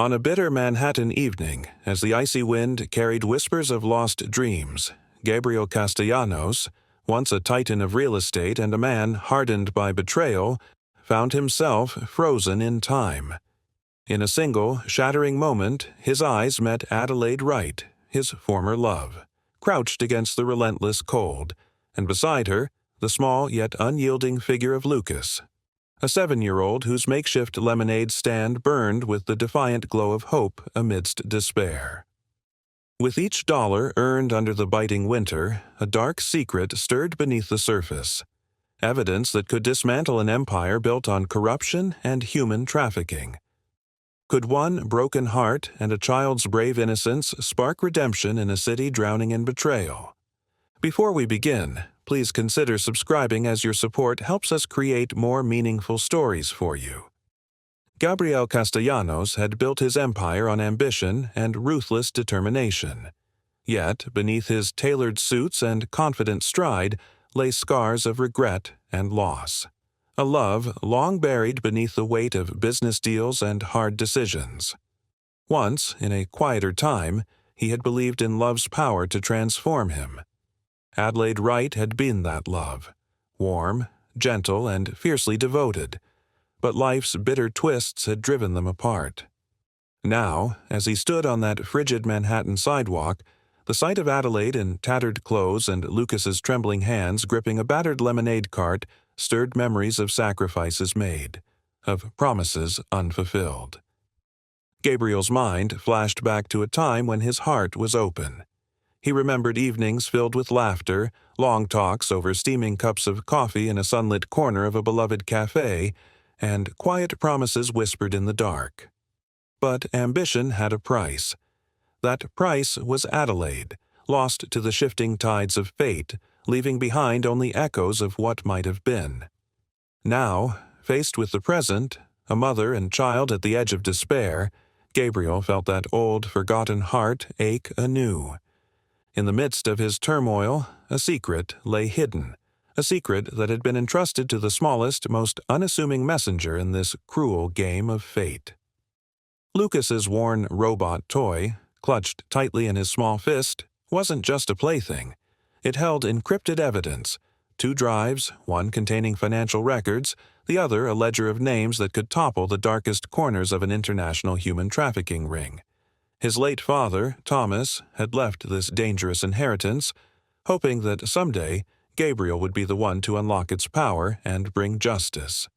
On a bitter Manhattan evening, as the icy wind carried whispers of lost dreams, Gabriel Castellanos, once a titan of real estate and a man hardened by betrayal, found himself frozen in time. In a single, shattering moment, his eyes met Adelaide Wright, his former love, crouched against the relentless cold, and beside her, the small yet unyielding figure of Lucas, a 7-year-old whose makeshift lemonade stand burned with the defiant glow of hope amidst despair. With each dollar earned under the biting winter, a dark secret stirred beneath the surface, evidence that could dismantle an empire built on corruption and human trafficking. Could one broken heart and a child's brave innocence spark redemption in a city drowning in betrayal? Before we begin, please consider subscribing, as your support helps us create more meaningful stories for you. Gabriel Castellanos had built his empire on ambition and ruthless determination. Yet, beneath his tailored suits and confident stride lay scars of regret and loss. A love long buried beneath the weight of business deals and hard decisions. Once, in a quieter time, he had believed in love's power to transform him. Adelaide Wright had been that love, warm, gentle, and fiercely devoted, but life's bitter twists had driven them apart. Now, as he stood on that frigid Manhattan sidewalk, the sight of Adelaide in tattered clothes and Lucas's trembling hands gripping a battered lemonade cart stirred memories of sacrifices made, of promises unfulfilled. Gabriel's mind flashed back to a time when his heart was open. He remembered evenings filled with laughter, long talks over steaming cups of coffee in a sunlit corner of a beloved cafe, and quiet promises whispered in the dark. But ambition had a price. That price was Adelaide, lost to the shifting tides of fate, leaving behind only echoes of what might have been. Now, faced with the present, a mother and child at the edge of despair, Gabriel felt that old, forgotten heart ache anew. In the midst of his turmoil, a secret lay hidden, a secret that had been entrusted to the smallest, most unassuming messenger in this cruel game of fate. Lucas's worn robot toy, clutched tightly in his small fist, wasn't just a plaything. It held encrypted evidence, 2 drives, one containing financial records, the other a ledger of names that could topple the darkest corners of an international human trafficking ring. His late father, Thomas, had left this dangerous inheritance, hoping that someday Gabriel would be the one to unlock its power and bring justice.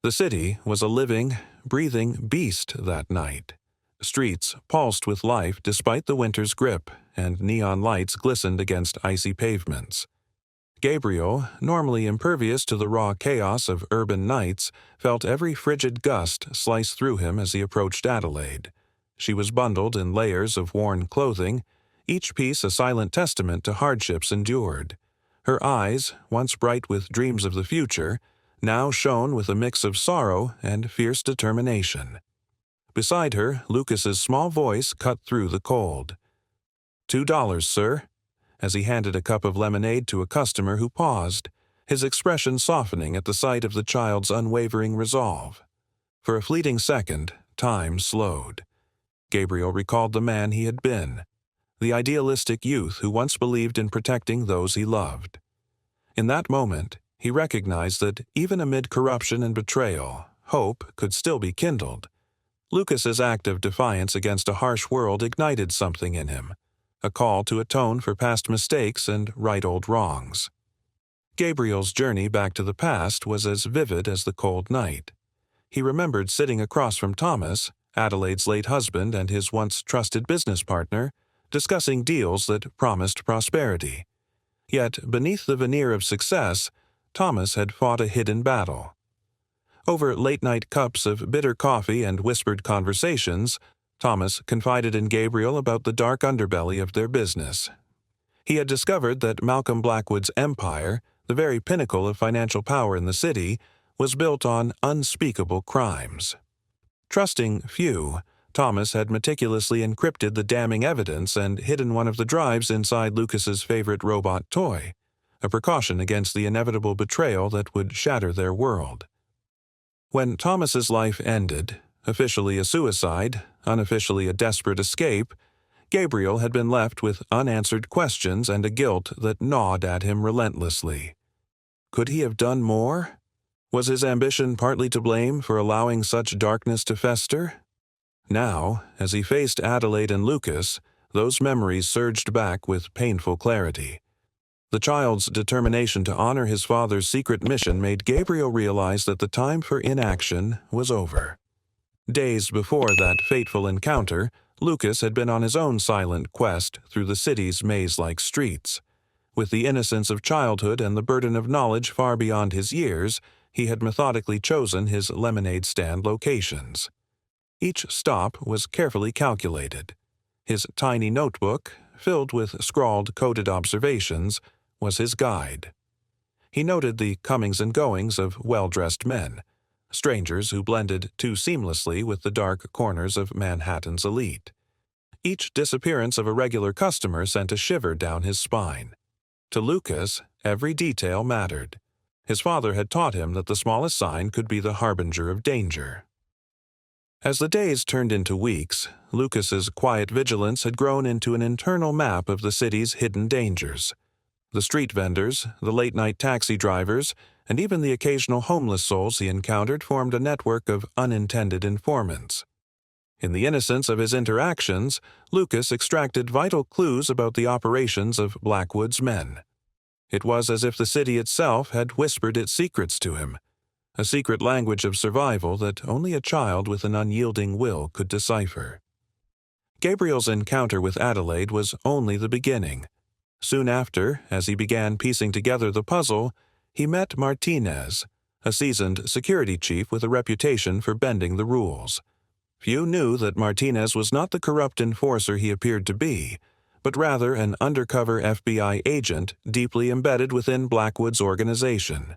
The city was a living, breathing beast that night. Streets pulsed with life despite the winter's grip, and neon lights glistened against icy pavements. Gabriel, normally impervious to the raw chaos of urban nights, felt every frigid gust slice through him as he approached Adelaide. She was bundled in layers of worn clothing, each piece a silent testament to hardships endured. Her eyes, once bright with dreams of the future, now shone with a mix of sorrow and fierce determination. Beside her, Lucas's small voice cut through the cold. $2, sir, as he handed a cup of lemonade to a customer who paused, his expression softening at the sight of the child's unwavering resolve. For a fleeting second, time slowed. Gabriel recalled the man he had been, the idealistic youth who once believed in protecting those he loved. In that moment, he recognized that even amid corruption and betrayal, hope could still be kindled. Lucas's act of defiance against a harsh world ignited something in him, a call to atone for past mistakes and right old wrongs. Gabriel's journey back to the past was as vivid as the cold night. He remembered sitting across from Thomas, Adelaide's late husband and his once trusted business partner, discussing deals that promised prosperity. Yet, beneath the veneer of success, Thomas had fought a hidden battle. Over late-night cups of bitter coffee and whispered conversations, Thomas confided in Gabriel about the dark underbelly of their business. He had discovered that Malcolm Blackwood's empire, the very pinnacle of financial power in the city, was built on unspeakable crimes. Trusting few, Thomas had meticulously encrypted the damning evidence and hidden one of the drives inside Lucas's favorite robot toy, a precaution against the inevitable betrayal that would shatter their world. When Thomas's life ended, Officially a suicide, unofficially a desperate escape, Gabriel had been left with unanswered questions and a guilt that gnawed at him relentlessly. Could he have done more? Was his ambition partly to blame for allowing such darkness to fester? Now, as he faced Adelaide and Lucas, those memories surged back with painful clarity. The child's determination to honor his father's secret mission made Gabriel realize that the time for inaction was over. Days before that fateful encounter, Lucas had been on his own silent quest through the city's maze-like streets. With the innocence of childhood and the burden of knowledge far beyond his years, he had methodically chosen his lemonade stand locations. Each stop was carefully calculated. His tiny notebook, filled with scrawled coded observations, was his guide. He noted the comings and goings of well-dressed men, strangers who blended too seamlessly with the dark corners of Manhattan's elite. Each disappearance of a regular customer sent a shiver down his spine. To Lucas, every detail mattered. His father had taught him that the smallest sign could be the harbinger of danger. As the days turned into weeks, Lucas's quiet vigilance had grown into an internal map of the city's hidden dangers. The street vendors, the late-night taxi drivers, and even the occasional homeless souls he encountered formed a network of unintended informants. In the innocence of his interactions, Lucas extracted vital clues about the operations of Blackwood's men. It was as if the city itself had whispered its secrets to him, a secret language of survival that only a child with an unyielding will could decipher. Gabriel's encounter with Adelaide was only the beginning. Soon after, as he began piecing together the puzzle, he met Martinez, a seasoned security chief with a reputation for bending the rules. Few knew that Martinez was not the corrupt enforcer he appeared to be, but rather an undercover FBI agent deeply embedded within Blackwood's organization.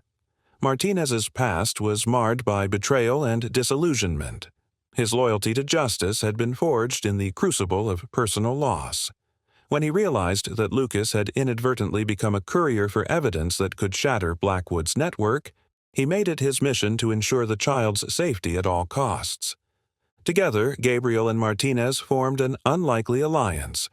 Martinez's past was marred by betrayal and disillusionment. His loyalty to justice had been forged in the crucible of personal loss. When he realized that Lucas had inadvertently become a courier for evidence that could shatter Blackwood's network, he made it his mission to ensure the child's safety at all costs. Together, Gabriel and Martinez formed an unlikely alliance.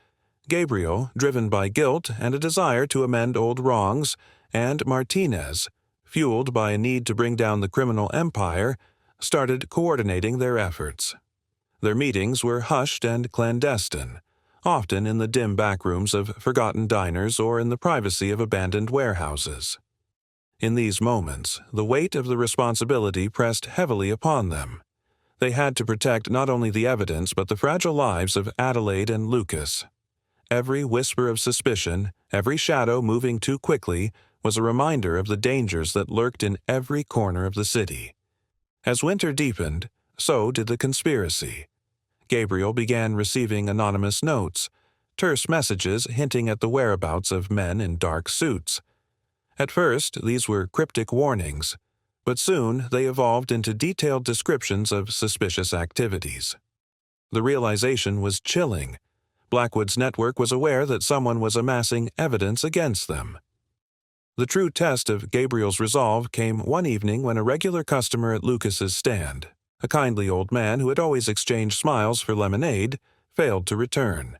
Gabriel, driven by guilt and a desire to amend old wrongs, and Martinez, fueled by a need to bring down the criminal empire, started coordinating their efforts. Their meetings were hushed and clandestine, often in the dim backrooms of forgotten diners or in the privacy of abandoned warehouses. In these moments, the weight of the responsibility pressed heavily upon them. They had to protect not only the evidence but the fragile lives of Adelaide and Lucas. Every whisper of suspicion, every shadow moving too quickly, was a reminder of the dangers that lurked in every corner of the city. As winter deepened, so did the conspiracy. Gabriel began receiving anonymous notes, terse messages hinting at the whereabouts of men in dark suits. At first, these were cryptic warnings, but soon they evolved into detailed descriptions of suspicious activities. The realization was chilling. Blackwood's network was aware that someone was amassing evidence against them. The true test of Gabriel's resolve came one evening when a regular customer at Lucas's stand, a kindly old man who had always exchanged smiles for lemonade, failed to return.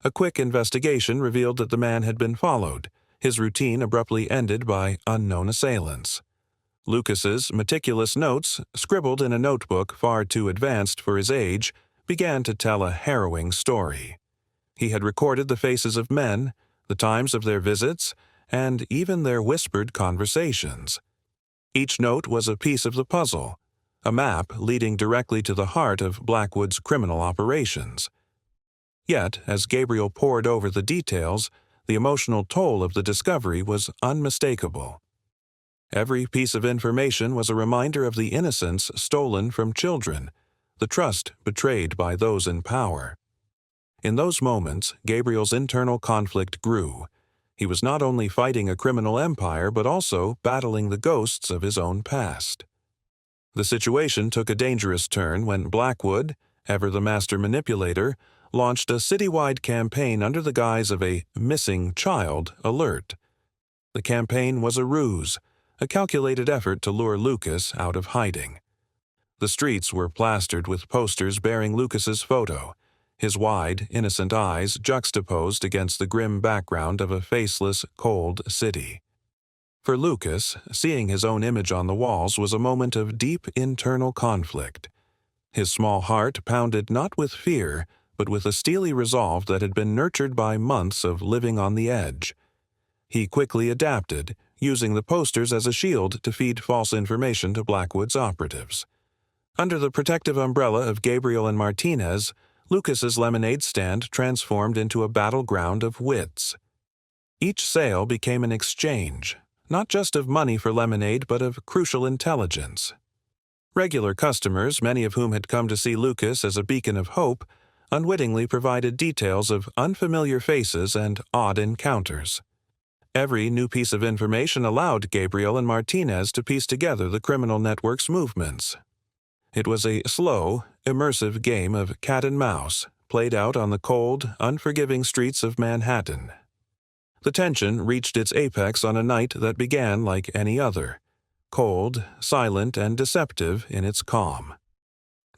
A quick investigation revealed that the man had been followed, his routine abruptly ended by unknown assailants. Lucas's meticulous notes, scribbled in a notebook far too advanced for his age, began to tell a harrowing story. He had recorded the faces of men, the times of their visits, and even their whispered conversations. Each note was a piece of the puzzle, a map leading directly to the heart of Blackwood's criminal operations. Yet, as Gabriel pored over the details, the emotional toll of the discovery was unmistakable. Every piece of information was a reminder of the innocence stolen from children, the trust betrayed by those in power. In those moments, Gabriel's internal conflict grew. He was not only fighting a criminal empire but also battling the ghosts of his own past. The situation took a dangerous turn when Blackwood, ever the master manipulator, launched a citywide campaign under the guise of a missing child alert. The campaign was a ruse, a calculated effort to lure Lucas out of hiding. The streets were plastered with posters bearing Lucas's photo, his wide, innocent eyes juxtaposed against the grim background of a faceless, cold city. For Lucas, seeing his own image on the walls was a moment of deep internal conflict. His small heart pounded not with fear, but with a steely resolve that had been nurtured by months of living on the edge. He quickly adapted, using the posters as a shield to feed false information to Blackwood's operatives. Under the protective umbrella of Gabriel and Martinez, Lucas's lemonade stand transformed into a battleground of wits. Each sale became an exchange, not just of money for lemonade but of crucial intelligence. Regular customers, many of whom had come to see Lucas as a beacon of hope, unwittingly provided details of unfamiliar faces and odd encounters. Every new piece of information allowed Gabriel and Martinez to piece together the criminal network's movements. It was a slow, immersive game of cat and mouse, played out on the cold, unforgiving streets of Manhattan. The tension reached its apex on a night that began like any other, cold, silent, and deceptive in its calm.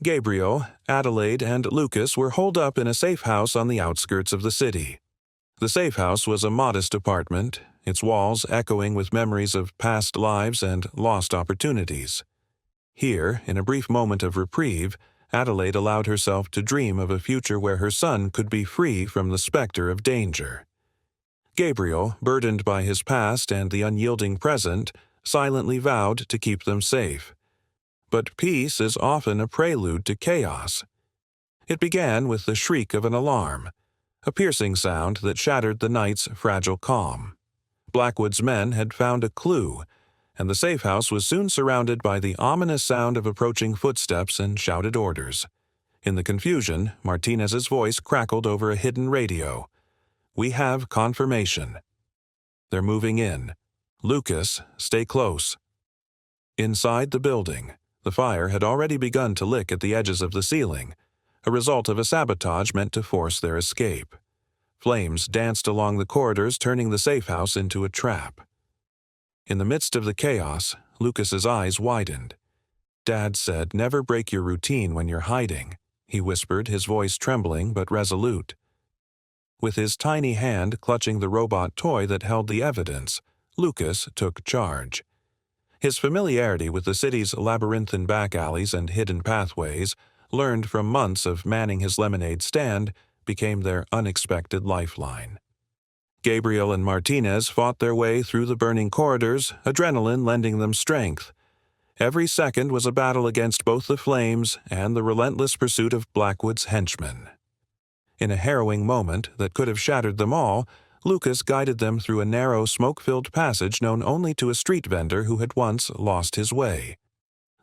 Gabriel, Adelaide, and Lucas were holed up in a safe house on the outskirts of the city. The safe house was a modest apartment, its walls echoing with memories of past lives and lost opportunities. Here, in a brief moment of reprieve, Adelaide allowed herself to dream of a future where her son could be free from the specter of danger. Gabriel, burdened by his past and the unyielding present, silently vowed to keep them safe. But peace is often a prelude to chaos. It began with the shriek of an alarm, a piercing sound that shattered the night's fragile calm. Blackwood's men had found a clue, and the safe house was soon surrounded by the ominous sound of approaching footsteps and shouted orders. In the confusion, Martinez's voice crackled over a hidden radio. "We have confirmation. They're moving in. Lucas, stay close." Inside the building, the fire had already begun to lick at the edges of the ceiling, a result of a sabotage meant to force their escape. Flames danced along the corridors, turning the safe house into a trap. In the midst of the chaos, Lucas's eyes widened. "Dad said, never break your routine when you're hiding," he whispered, his voice trembling but resolute. With his tiny hand clutching the robot toy that held the evidence, Lucas took charge. His familiarity with the city's labyrinthine back alleys and hidden pathways, learned from months of manning his lemonade stand, became their unexpected lifeline. Gabriel and Martinez fought their way through the burning corridors, adrenaline lending them strength. Every second was a battle against both the flames and the relentless pursuit of Blackwood's henchmen. In a harrowing moment that could have shattered them all, Lucas guided them through a narrow, smoke-filled passage known only to a street vendor who had once lost his way.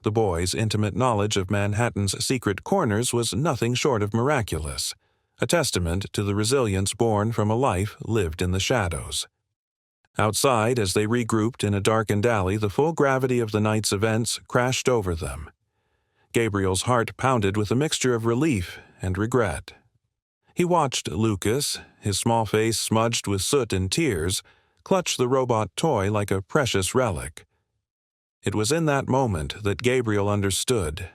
The boy's intimate knowledge of Manhattan's secret corners was nothing short of miraculous, a testament to the resilience born from a life lived in the shadows. Outside, as they regrouped in a darkened alley, the full gravity of the night's events crashed over them. Gabriel's heart pounded with a mixture of relief and regret. He watched Lucas, his small face smudged with soot and tears, clutch the robot toy like a precious relic. It was in that moment that Gabriel understood.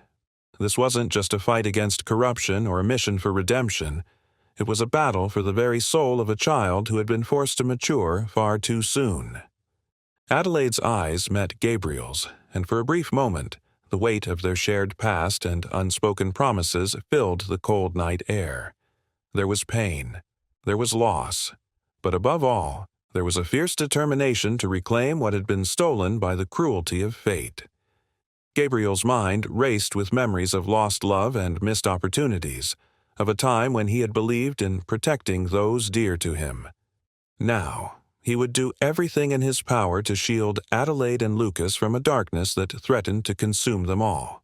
This wasn't just a fight against corruption or a mission for redemption. It was a battle for the very soul of a child who had been forced to mature far too soon. Adelaide's eyes met Gabriel's, and for a brief moment, the weight of their shared past and unspoken promises filled the cold night air. There was pain, there was loss, but above all, there was a fierce determination to reclaim what had been stolen by the cruelty of fate. Gabriel's mind raced with memories of lost love and missed opportunities, of a time when he had believed in protecting those dear to him. Now, he would do everything in his power to shield Adelaide and Lucas from a darkness that threatened to consume them all.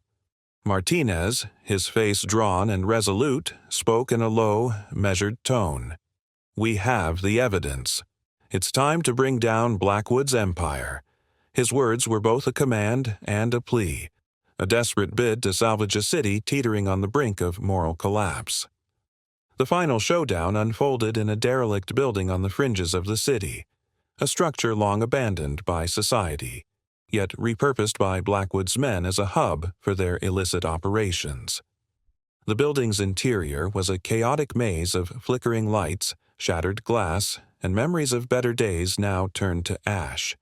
Martinez, his face drawn and resolute, spoke in a low, measured tone. "We have the evidence. It's time to bring down Blackwood's empire." His words were both a command and a plea, a desperate bid to salvage a city teetering on the brink of moral collapse. The final showdown unfolded in a derelict building on the fringes of the city, a structure long abandoned by society. yet repurposed by Blackwood's men as a hub for their illicit operations. The building's interior was a chaotic maze of flickering lights, shattered glass, and memories of better days now turned to ash.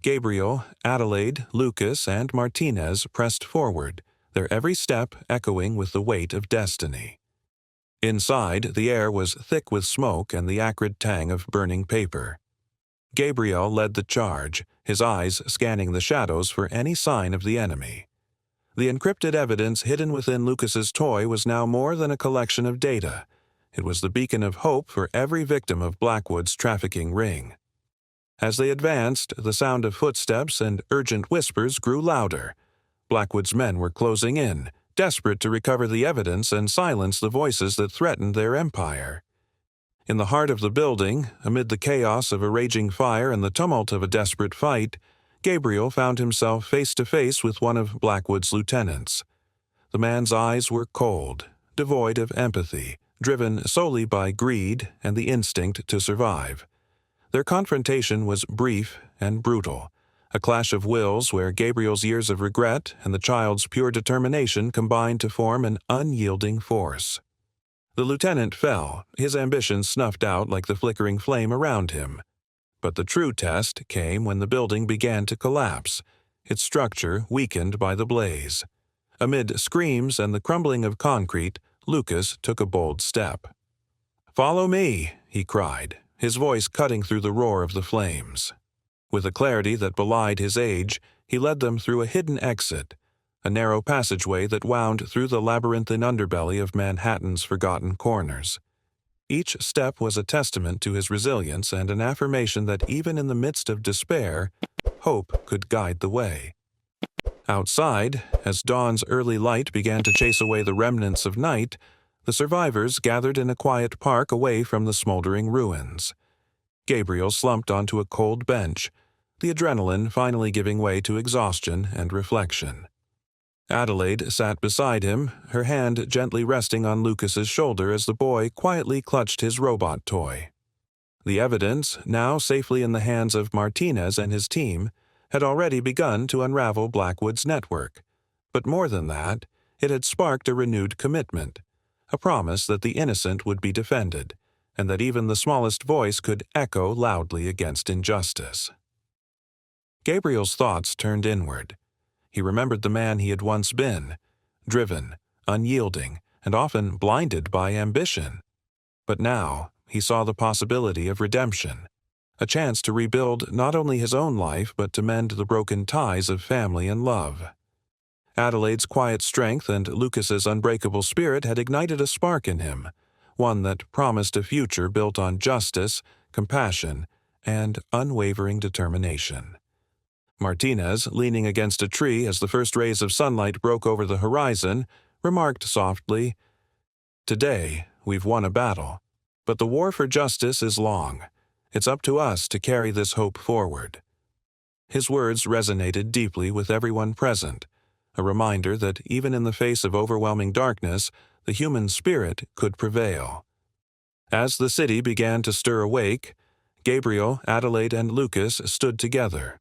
Gabriel, Adelaide, Lucas, and Martinez pressed forward, their every step echoing with the weight of destiny. Inside, the air was thick with smoke and the acrid tang of burning paper. Gabriel led the charge, his eyes scanning the shadows for any sign of the enemy. The encrypted evidence hidden within Lucas's toy was now more than a collection of data. It was the beacon of hope for every victim of Blackwood's trafficking ring. As they advanced, the sound of footsteps and urgent whispers grew louder. Blackwood's men were closing in, desperate to recover the evidence and silence the voices that threatened their empire. In the heart of the building, amid the chaos of a raging fire and the tumult of a desperate fight, Gabriel found himself face to face with one of Blackwood's lieutenants. The man's eyes were cold, devoid of empathy, driven solely by greed and the instinct to survive. Their confrontation was brief and brutal, a clash of wills where Gabriel's years of regret and the child's pure determination combined to form an unyielding force. The lieutenant fell, his ambitions snuffed out like the flickering flame around him. But the true test came when the building began to collapse, its structure weakened by the blaze. Amid screams and the crumbling of concrete, Lucas took a bold step. "Follow me," he cried, his voice cutting through the roar of the flames. With a clarity that belied his age, he led them through a hidden exit, a narrow passageway that wound through the labyrinthine underbelly of Manhattan's forgotten corners. Each step was a testament to his resilience and an affirmation that even in the midst of despair, hope could guide the way. Outside, as dawn's early light began to chase away the remnants of night, the survivors gathered in a quiet park away from the smoldering ruins. Gabriel slumped onto a cold bench, the adrenaline finally giving way to exhaustion and reflection. Adelaide sat beside him, her hand gently resting on Lucas's shoulder as the boy quietly clutched his robot toy. The evidence, now safely in the hands of Martinez and his team, had already begun to unravel Blackwood's network. But more than that, it had sparked a renewed commitment, a promise that the innocent would be defended, and that even the smallest voice could echo loudly against injustice. Gabriel's thoughts turned inward. He remembered the man he had once been, driven, unyielding, and often blinded by ambition. But now he saw the possibility of redemption, a chance to rebuild not only his own life but to mend the broken ties of family and love. Adelaide's quiet strength and Lucas's unbreakable spirit had ignited a spark in him, one that promised a future built on justice, compassion, and unwavering determination. Martinez, leaning against a tree as the first rays of sunlight broke over the horizon, remarked softly, "Today, we've won a battle, but the war for justice is long. It's up to us to carry this hope forward." His words resonated deeply with everyone present, a reminder that even in the face of overwhelming darkness, the human spirit could prevail. As the city began to stir awake, Gabriel, Adelaide, and Lucas stood together.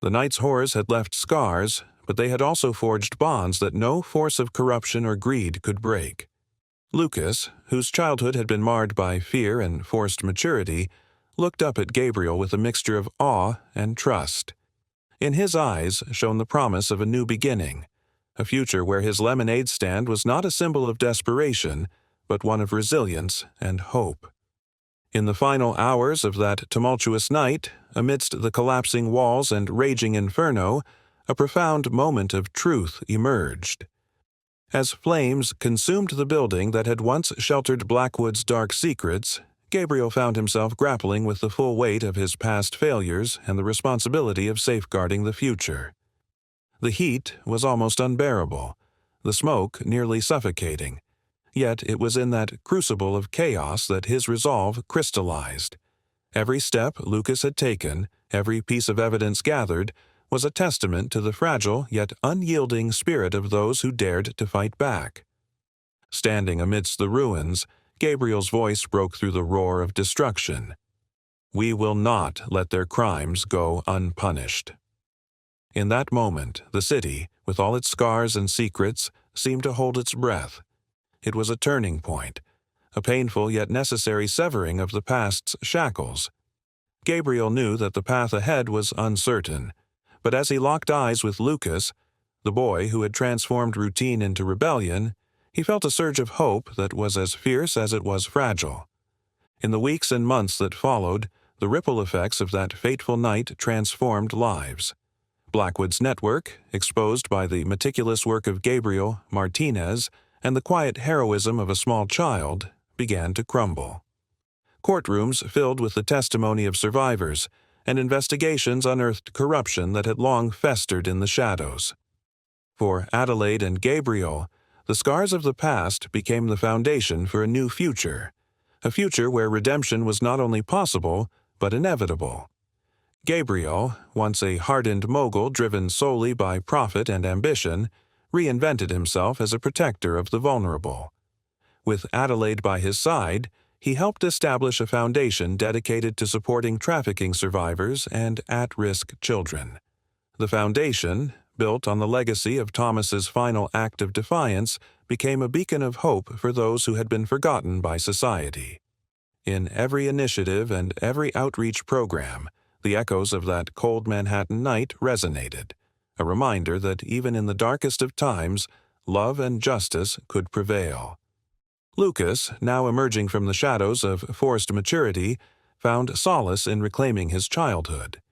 The night's horrors had left scars, but they had also forged bonds that no force of corruption or greed could break. Lucas, whose childhood had been marred by fear and forced maturity, looked up at Gabriel with a mixture of awe and trust. In his eyes shone the promise of a new beginning, a future where his lemonade stand was not a symbol of desperation, but one of resilience and hope. In the final hours of that tumultuous night, amidst the collapsing walls and raging inferno, a profound moment of truth emerged. As flames consumed the building that had once sheltered Blackwood's dark secrets, Gabriel found himself grappling with the full weight of his past failures and the responsibility of safeguarding the future. The heat was almost unbearable, the smoke nearly suffocating, yet it was in that crucible of chaos that his resolve crystallized. Every step Lucas had taken, every piece of evidence gathered, was a testament to the fragile yet unyielding spirit of those who dared to fight back. Standing amidst the ruins, Gabriel's voice broke through the roar of destruction. "We will not let their crimes go unpunished." In that moment, the city, with all its scars and secrets, seemed to hold its breath. It was a turning point, a painful yet necessary severing of the past's shackles. Gabriel knew that the path ahead was uncertain, but as he locked eyes with Lucas, the boy who had transformed routine into rebellion, he felt a surge of hope that was as fierce as it was fragile. In the weeks and months that followed, the ripple effects of that fateful night transformed lives. Blackwood's network, exposed by the meticulous work of Gabriel, Martinez, and the quiet heroism of a small child, began to crumble. Courtrooms filled with the testimony of survivors, and investigations unearthed corruption that had long festered in the shadows. For Adelaide and Gabriel, the scars of the past became the foundation for a new future, a future where redemption was not only possible, but inevitable. Gabriel, once a hardened mogul driven solely by profit and ambition, reinvented himself as a protector of the vulnerable. With Adelaide by his side, he helped establish a foundation dedicated to supporting trafficking survivors and at-risk children. The foundation, built on the legacy of Thomas's final act of defiance, became a beacon of hope for those who had been forgotten by society. In every initiative and every outreach program, the echoes of that cold Manhattan night resonated, a reminder that even in the darkest of times, love and justice could prevail. Lucas, now emerging from the shadows of forced maturity, found solace in reclaiming his childhood.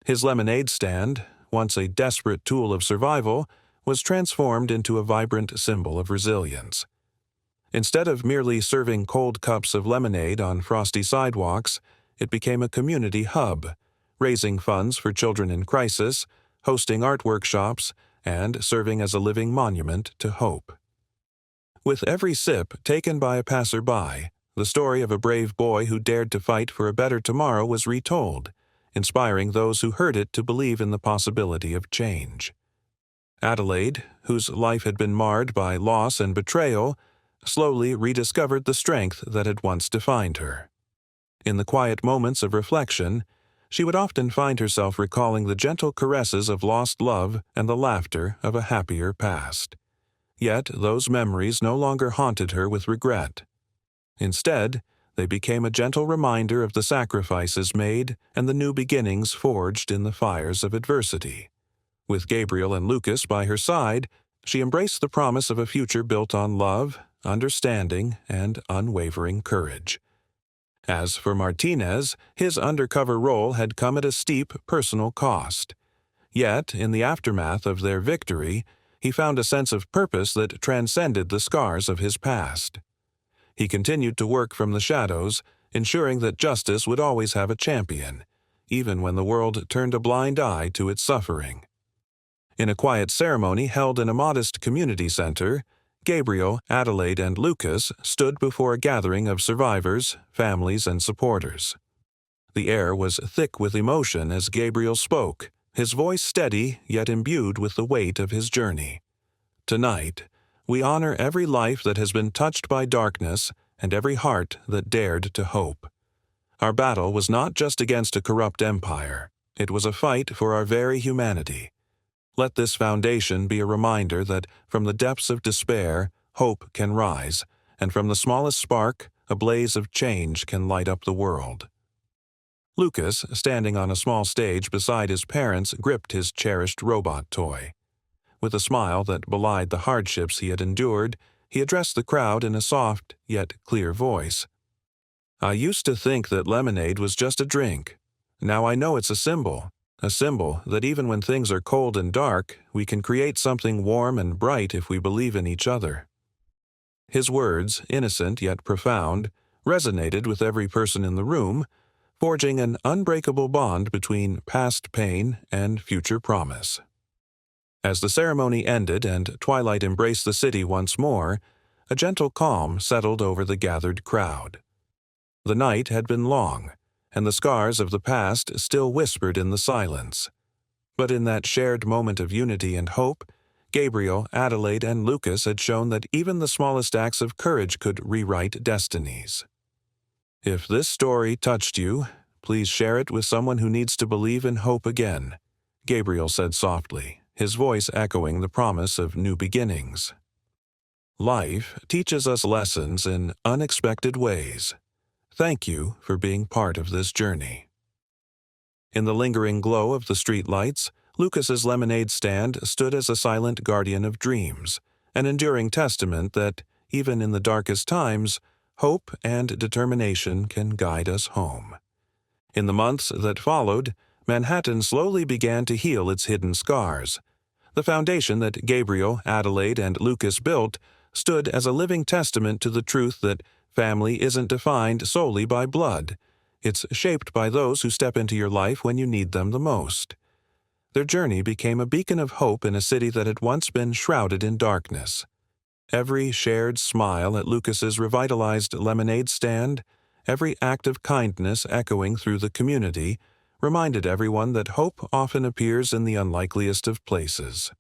His lemonade stand, once a desperate tool of survival, was transformed into a vibrant symbol of resilience. Instead of merely serving cold cups of lemonade on frosty sidewalks, it became a community hub, raising funds for children in crisis, hosting art workshops, and serving as a living monument to hope. With every sip taken by a passerby, the story of a brave boy who dared to fight for a better tomorrow was retold, inspiring those who heard it to believe in the possibility of change. Adelaide, whose life had been marred by loss and betrayal, slowly rediscovered the strength that had once defined her. In the quiet moments of reflection, she would often find herself recalling the gentle caresses of lost love and the laughter of a happier past. Yet those memories no longer haunted her with regret. Instead, they became a gentle reminder of the sacrifices made and the new beginnings forged in the fires of adversity. With Gabriel and Lucas by her side, she embraced the promise of a future built on love, understanding, and unwavering courage. As for Martinez, his undercover role had come at a steep personal cost. Yet, in the aftermath of their victory, he found a sense of purpose that transcended the scars of his past. He continued to work from the shadows, ensuring that justice would always have a champion, even when the world turned a blind eye to its suffering. In a quiet ceremony held in a modest community center, Gabriel, Adelaide, and Lucas stood before a gathering of survivors, families, and supporters. The air was thick with emotion as Gabriel spoke, his voice steady yet imbued with the weight of his journey. Tonight, we honor every life that has been touched by darkness and every heart that dared to hope. Our battle was not just against a corrupt empire. It was a fight for our very humanity. Let this foundation be a reminder that from the depths of despair, hope can rise, and from the smallest spark, a blaze of change can light up the world. Lucas, standing on a small stage beside his parents, gripped his cherished robot toy. With a smile that belied the hardships he had endured, he addressed the crowd in a soft yet clear voice. "I used to think that lemonade was just a drink. Now I know it's a symbol that even when things are cold and dark, we can create something warm and bright if we believe in each other." His words, innocent yet profound, resonated with every person in the room, forging an unbreakable bond between past pain and future promise. As the ceremony ended and twilight embraced the city once more, a gentle calm settled over the gathered crowd. The night had been long, and the scars of the past still whispered in the silence. But in that shared moment of unity and hope, Gabriel, Adelaide, and Lucas had shown that even the smallest acts of courage could rewrite destinies. If this story touched you, please share it with someone who needs to believe in hope again. Gabriel said softly, his voice echoing the promise of new beginnings. Life teaches us lessons in unexpected ways. Thank you for being part of this journey. In the lingering glow of the streetlights, Lucas's lemonade stand stood as a silent guardian of dreams, an enduring testament that, even in the darkest times, hope and determination can guide us home. In the months that followed, Manhattan slowly began to heal its hidden scars. The foundation that Gabriel, Adelaide, and Lucas built stood as a living testament to the truth that family isn't defined solely by blood. It's shaped by those who step into your life when you need them the most. Their journey became a beacon of hope in a city that had once been shrouded in darkness. Every shared smile at Lucas's revitalized lemonade stand, every act of kindness echoing through the community, reminded everyone that hope often appears in the unlikeliest of places.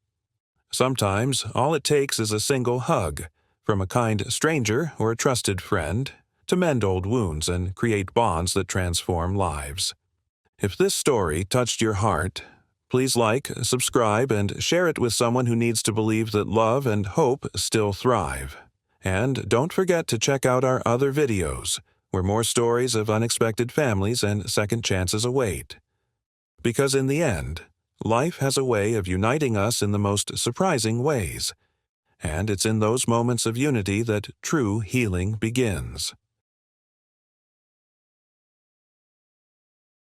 Sometimes all it takes is a single hug, from a kind stranger or a trusted friend, to mend old wounds and create bonds that transform lives. If this story touched your heart, please like, subscribe, and share it with someone who needs to believe that love and hope still thrive. And don't forget to check out our other videos, where more stories of unexpected families and second chances await. Because in the end, life has a way of uniting us in the most surprising ways, and it's in those moments of unity that true healing begins.